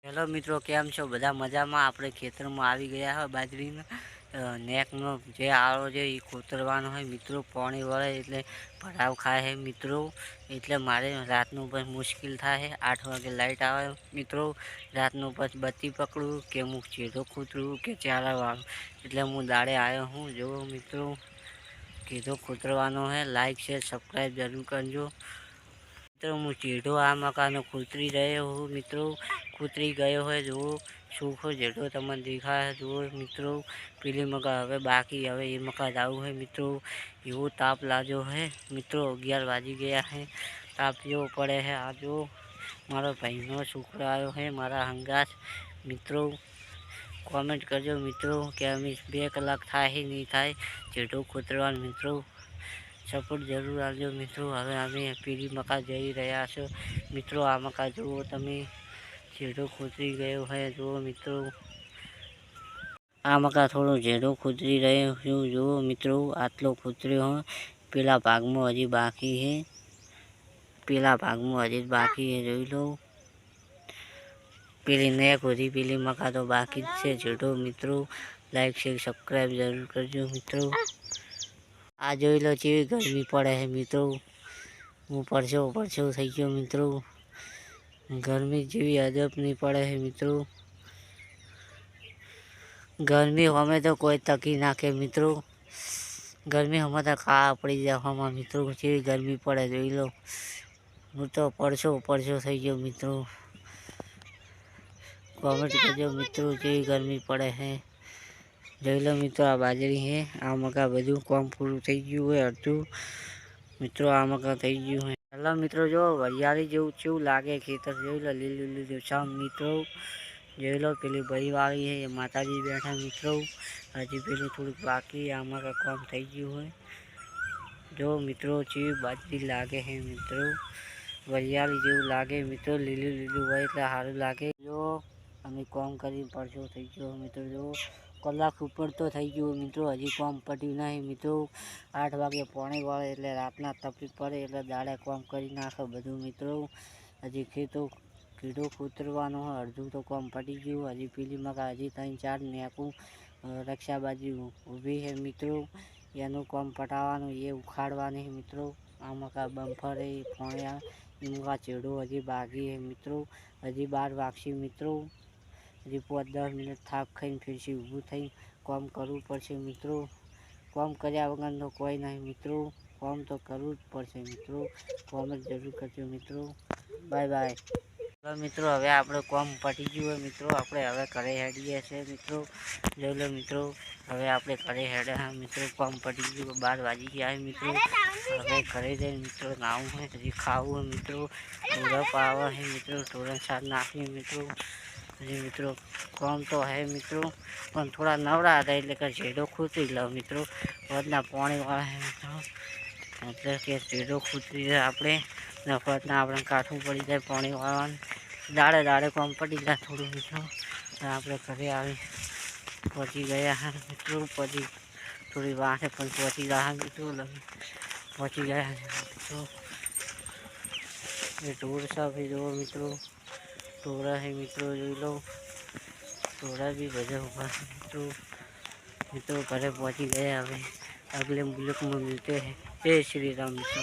Hello મિત્રો, કેમ છો? બધા મજામાં? આપણે ખેતરમાં આવી ગયા હોય. બાજરીના નેકનો જે આળો છે એ કોતરવાનો હોય મિત્રો. પાણી વળે એટલે ભરાવ ખાય છે મિત્રો. એટલે મારે રાતનું પણ મુશ્કેલ થાય. 8 વાગે લાઇટ આવે મિત્રો. રાતનું પછી બત્તી પકડું કે હું ચેડો ખૂતરું કે ચારા વાળું. એટલે હું દાડે આવ્યો હું. જો મિત્રો, કીધો ખૂતરવાનો હે. લાઈક શેર સબસ્ક્રાઈબ જરૂર કરજો મિત્રો. હું ચેડો આ મકાનો ખૂતરી રહ્યો હું મિત્રો. કૂતરી ગયો હોય જુઓ. સૂખો જેટલો તમને દેખાય જુઓ મિત્રો. પેલી મકા હવે બાકી, હવે એ મકા જવું હોય મિત્રો. એવો તાપ લાગ્યો હે મિત્રો. 11 વાગી ગયા હે. તાપ જેવો પડે છે. આ જો મારો ભાઈનો છોકરો આવ્યો છે મારા હંગાત મિત્રો. કોમેન્ટ કરજો મિત્રો કે અમે 2 કલાક થાય નહીં થાય જેટલો ખૂતરવાનું મિત્રો. સપોર્ટ જરૂર આપજો મિત્રો. હવે અમે પેલી મકા જઈ રહ્યા છો મિત્રો. આ મકા જુઓ તમે. જેડો ખૂતરી ગયો હોય જુઓ મિત્રો. આ મકા થોડો જેડો ખૂતરી રહ્યો છું જુઓ મિત્રો. આટલો ખૂતર્યો હોય. પેલા ભાગમાં હજી બાકી છે. જોઈ લો. પેલી નેક હોતી પેલી મકા તો બાકી જ છે જેડો મિત્રો. લાઈક શેર સબસ્ક્રાઈબ જરૂર કરજો મિત્રો. આ જોઈ લો કેવી ગરમી પડે છે મિત્રો. હું પરસો થઈ ગયો મિત્રો. ગરમી જેવી અજબની પડે છે મિત્રો. ગરમી અમે તો કોઈ તકી નાખે મિત્રો. ગરમી અમે તો ખાવા પડી જવામાં મિત્રો. કેવી ગરમી પડે જોઈ લો. હું તો પરસો થઈ ગયો મિત્રો. કોમેન્ટ કરજો મિત્રો કેવી ગરમી પડે છે. જોઈ લો મિત્રો. આ બાજરી છે. આ મકા બધું કામ પૂરું થઈ ગયું હોય અડધું મિત્રો. આ મકા થઈ ગયું હોય. હેલો મિત્રો, જો વરિયાળી જેવું કેવું લાગે ખેતર. જોઈ લો લીલું શામ મિત્રો. જોઈ લો પેલી બળીવાળી છે એ માતાજી બેઠા મિત્રો. હજી પેલું થોડુંક બાકી. આમાં કામ થઈ ગયું હોય. જો મિત્રો કેવી બાજરી લાગે છે મિત્રો. વરિયાળી જેવું લાગે મિત્રો. લીલું હોય એટલે સારું લાગે. જો અમે કામ કરી પરસો થઈ ગયો મિત્રો. જો કલાક ઉપર તો થઈ ગયું મિત્રો. હજી કામ પટ્યું નહીં મિત્રો. 8 વાગે પાણી વળે એટલે રાતના તકલીફ પડે એટલે દાડે કામ કરી નાખે બધું મિત્રો. હજી કીડો ખૂતરવાનો હોય. અડધું તો કામ પડી ગયું. હજી પેલી મકા હજી 3-4 નેકું રક્ષાબાજી ઊભી છે મિત્રો. એનું કામ પટાવવાનું, એ ઉખાડવાની મિત્રો. આ મકા બમ્ફર એ ફોણ્યા એ મકા ચેડો હજી બાકી છે મિત્રો. હજી 12 વાગશે મિત્રો. હજી 5-10 મિનિટ થાક ખાઈને ફેરથી ઊભું થઈ કામ કરવું પડશે મિત્રો. કામ કર્યા વગર તો કોઈ નહીં મિત્રો. કામ તો કરવું જ પડશે મિત્રો. કોમેન્ટ જરૂર કરજો મિત્રો. Bye bye. મિત્રો હવે આપણે કામ પટી ગયું હોય મિત્રો. આપણે હવે ઘરે હેડીએ છીએ મિત્રો. જોઈ લો મિત્રો. હવે આપણે ઘરે હેડ્યા મિત્રો. કામ પટી ગયું. 12 વાગી ગયા મિત્રો. હવે ઘરે જઈને મિત્રો નાવું હોય, હજી ખાવું હોય મિત્રો. ઢોરપ આવે છે મિત્રો. ઢોરણ શાક નાખીએ મિત્રો. હજી મિત્રો કામ તો હે મિત્રો. પણ થોડા નવરા હતા એટલે કે જેડો ખૂતરી લો મિત્રો. વધના પાણીવાળા છે મિત્રો. એટલે કે જેડો ખૂતરી આપણે નફરતના આપણે કાઠું પડી જાય પાણી વાળવાનું. દાડે કામ પડી જાય થોડું મિત્રો. આપણે ઘરે આવી પહોંચી ગયા મિત્રો. પછી થોડી વાંખે પણ પહોંચી ગયા મિત્રો. પહોંચી ગયા મિત્રો. એ ઢોર સાફી જુઓ મિત્રો. ઢોરા છે મિત્રો. જોઈ લો. ઢોરા બી બધા ઉભા છે મિત્રો. ઘરે પહોંચી ગયા. હવે અગલે મુલ્કમાં મિલતે हैं. जय श्री राम મિત્રો.